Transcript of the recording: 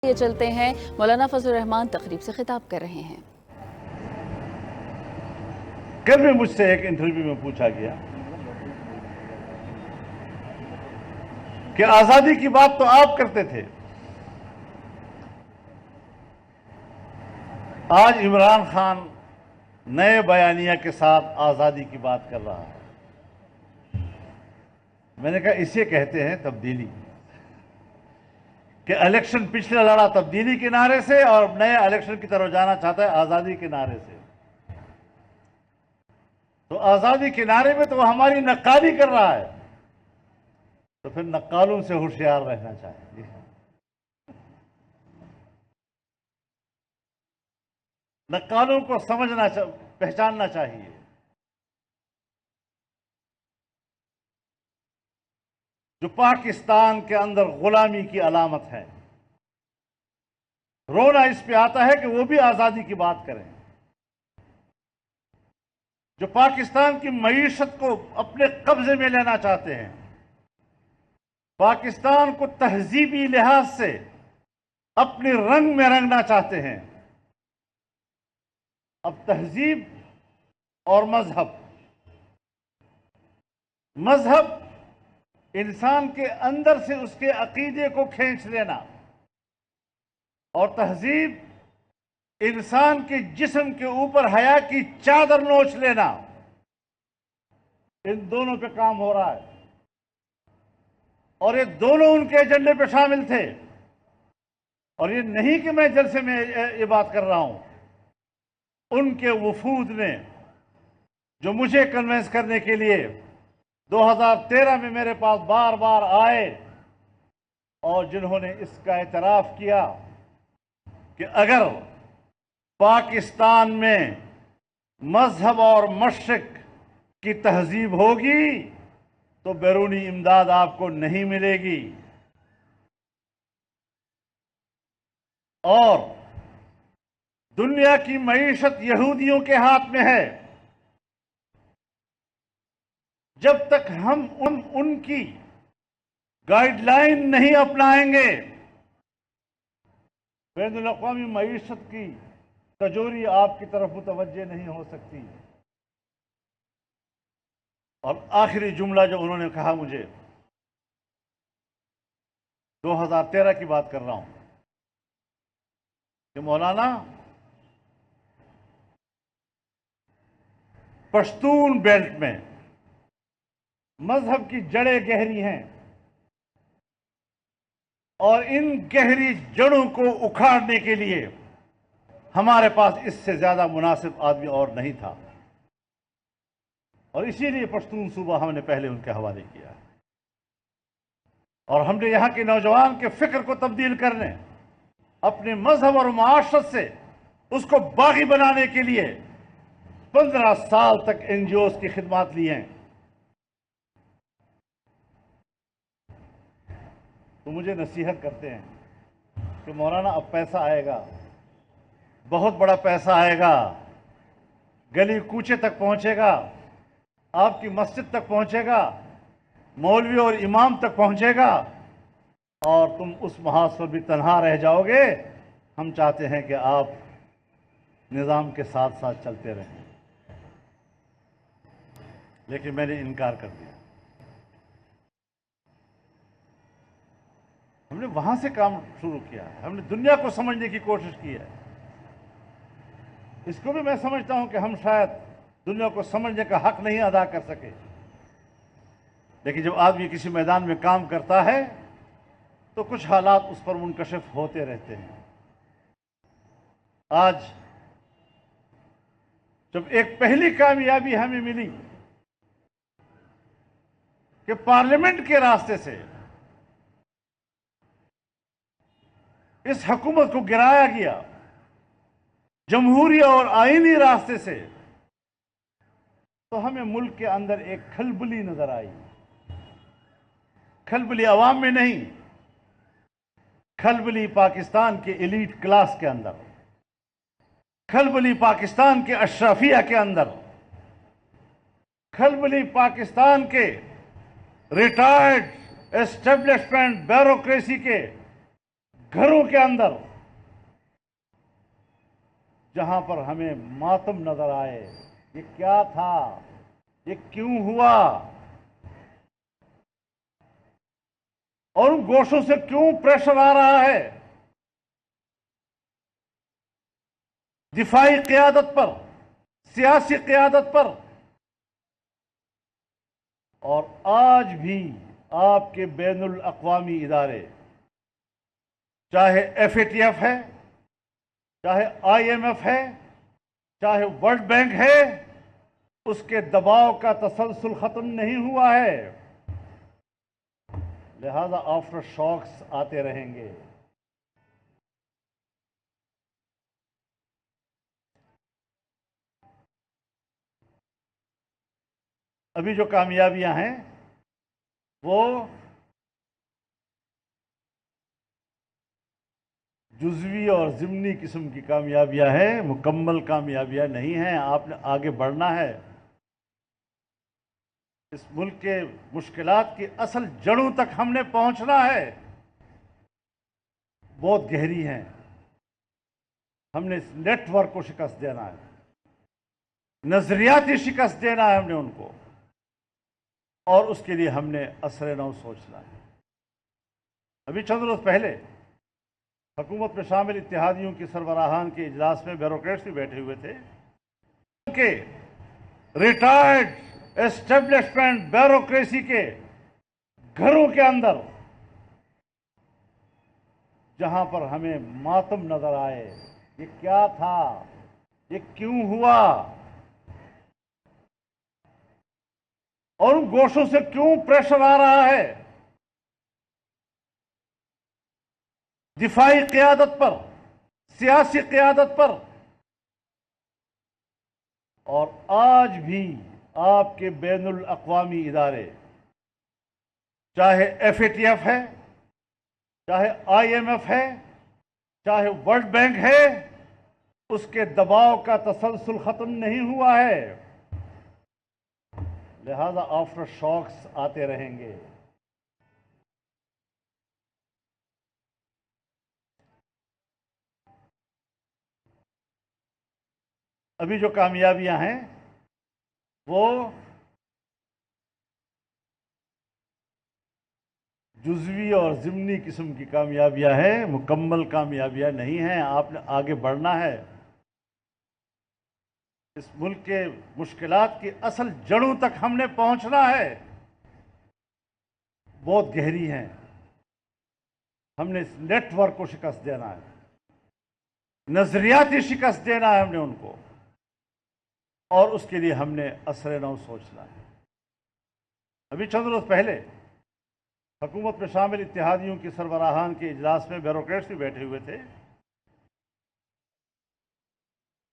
یہ چلتے ہیں مولانا فضل الرحمان تقریب سے خطاب کر رہے ہیں۔ کل بھی مجھ سے ایک انٹرویو میں پوچھا گیا کہ آزادی کی بات تو آپ کرتے تھے، آج عمران خان نئے بیانیہ کے ساتھ آزادی کی بات کر رہا ہے۔ میں نے کہا اسے کہتے ہیں تبدیلی، کہ الیکشن پچھلے لڑا تبدیلی کے نعرے سے اور نئے الیکشن کی طرف جانا چاہتا ہے آزادی کے نعرے سے۔ تو آزادی کے نعرے میں تو وہ ہماری نقالی کر رہا ہے، تو پھر نقالوں سے ہوشیار رہنا چاہیے۔ نقالوں کو سمجھنا پہچاننا چاہیے۔ جو پاکستان کے اندر غلامی کی علامت ہے، رونا اس پہ آتا ہے کہ وہ بھی آزادی کی بات کریں۔ جو پاکستان کی معیشت کو اپنے قبضے میں لینا چاہتے ہیں، پاکستان کو تہذیبی لحاظ سے اپنے رنگ میں رنگنا چاہتے ہیں۔ اب تہذیب اور مذہب انسان کے اندر سے اس کے عقیدے کو کھینچ لینا، اور تہذیب انسان کے جسم کے اوپر حیا کی چادر نوچ لینا، ان دونوں پہ کام ہو رہا ہے، اور یہ دونوں ان کے ایجنڈے پہ شامل تھے۔ اور یہ نہیں کہ میں جلسے میں یہ بات کر رہا ہوں، ان کے وفود نے جو مجھے کنونس کرنے کے لیے 2013 میں میرے پاس بار بار آئے، اور جنہوں نے اس کا اعتراف کیا کہ اگر پاکستان میں مذہب اور مشرق کی تہذیب ہوگی تو بیرونی امداد آپ کو نہیں ملے گی، اور دنیا کی معیشت یہودیوں کے ہاتھ میں ہے۔ جب تک ہم ان کی گائیڈ لائن نہیں اپنائیں گے، بین الاقوامی معیشت کی تجوری آپ کی طرف متوجہ نہیں ہو سکتی۔ اور آخری جملہ جو انہوں نے کہا مجھے، 2013 کی بات کر رہا ہوں، کہ مولانا پشتون بیلٹ میں مذہب کی جڑیں گہری ہیں، اور ان گہری جڑوں کو اکھاڑنے کے لیے ہمارے پاس اس سے زیادہ مناسب آدمی اور نہیں تھا، اور اسی لیے پشتون صوبہ ہم نے پہلے ان کے حوالے کیا، اور ہم نے یہاں کے نوجوان کے فکر کو تبدیل کرنے، اپنے مذہب اور معاشرت سے اس کو باغی بنانے کے لیے 15 سال تک این جی اوز کی خدمات لی ہیں۔ تو مجھے نصیحت کرتے ہیں کہ مولانا اب پیسہ آئے گا، بہت بڑا پیسہ آئے گا، گلی کوچے تک پہنچے گا، آپ کی مسجد تک پہنچے گا، مولوی اور امام تک پہنچے گا، اور تم اس محاذ پر بھی تنہا رہ جاؤ گے۔ ہم چاہتے ہیں کہ آپ نظام کے ساتھ ساتھ چلتے رہیں، لیکن میں نے انکار کر دیا۔ ہم نے وہاں سے کام شروع کیا ہے، ہم نے دنیا کو سمجھنے کی کوشش کی ہے۔ اس کو بھی میں سمجھتا ہوں کہ ہم شاید دنیا کو سمجھنے کا حق نہیں ادا کر سکے، لیکن جب آدمی کسی میدان میں کام کرتا ہے تو کچھ حالات اس پر منکشف ہوتے رہتے ہیں۔ آج جب ایک پہلی کامیابی ہمیں ملی کہ پارلیمنٹ کے راستے سے اس حکومت کو گرایا گیا، جمہوری اور آئینی راستے سے، تو ہمیں ملک کے اندر ایک کھلبلی نظر آئی۔ کھلبلی عوام میں نہیں، کھلبلی پاکستان کے ایلیٹ کلاس کے اندر، کھلبلی پاکستان کے اشرافیہ کے اندر، کھلبلی پاکستان کے ریٹائرڈ اسٹیبلشمنٹ بیوروکریسی کے گھروں کے اندر جہاں پر ہمیں ماتم نظر آئے، یہ کیا تھا، یہ کیوں ہوا، اور ان گوشوں سے کیوں پریشر آ رہا ہے دفاعی قیادت پر، سیاسی قیادت پر. اور آج بھی آپ کے بین الاقوامی ادارے، چاہے ایف اے ٹی ایف ہے، چاہے آئی ایم ایف ہے، چاہے ورلڈ بینک ہے، اس کے دباؤ کا تسلسل ختم نہیں ہوا ہے. لہذا آفٹر شاکس آتے رہیں گے. ابھی جو کامیابیاں ہیں وہ جزوی اور ضمنی قسم کی کامیابیاں ہیں، مکمل کامیابیاں نہیں ہیں. آپ نے آگے بڑھنا ہے. اس ملک کے مشکلات کی اصل جڑوں تک ہم نے پہنچنا ہے، بہت گہری ہیں. ہم نے اس نیٹ ورک کو شکست دینا ہے، نظریاتی شکست دینا ہے ہم نے ان کو، اور اس کے لیے ہم نے عصر نو سوچنا ہے. ابھی چند روز پہلے حکومت میں شامل اتحادیوں کی سربراہان کے اجلاس میں بیوروکریٹس بھی بیٹھے ہوئے تھے کہ ریٹائرڈ اسٹیبلشمنٹ بیوروکریسی کے گھروں کے اندر جہاں پر ہمیں ماتم نظر آئے، یہ کیا تھا، یہ کیوں ہوا، اور ان گوشوں سے کیوں پریشر آ رہا ہے دفاعی قیادت پر، سیاسی قیادت پر. اور آج بھی آپ کے بین الاقوامی ادارے، چاہے ایف اے ٹی ایف ہے، چاہے آئی ایم ایف ہے، چاہے ورلڈ بینک ہے، اس کے دباؤ کا تسلسل ختم نہیں ہوا ہے. لہذا آفٹر شاکس آتے رہیں گے. ابھی جو کامیابیاں ہیں وہ جزوی اور ضمنی قسم کی کامیابیاں ہیں، مکمل کامیابیاں نہیں ہیں. آپ نے آگے بڑھنا ہے. اس ملک کے مشکلات کی اصل جڑوں تک ہم نے پہنچنا ہے، بہت گہری ہیں. ہم نے اس نیٹ ورک کو شکست دینا ہے، نظریاتی شکست دینا ہے ہم نے ان کو، اور اس کے لیے ہم نے عصر نو سوچنا ہے. ابھی چند روز پہلے حکومت میں شامل اتحادیوں کی سربراہان کے اجلاس میں بیوروکریٹس بھی بیٹھے ہوئے تھے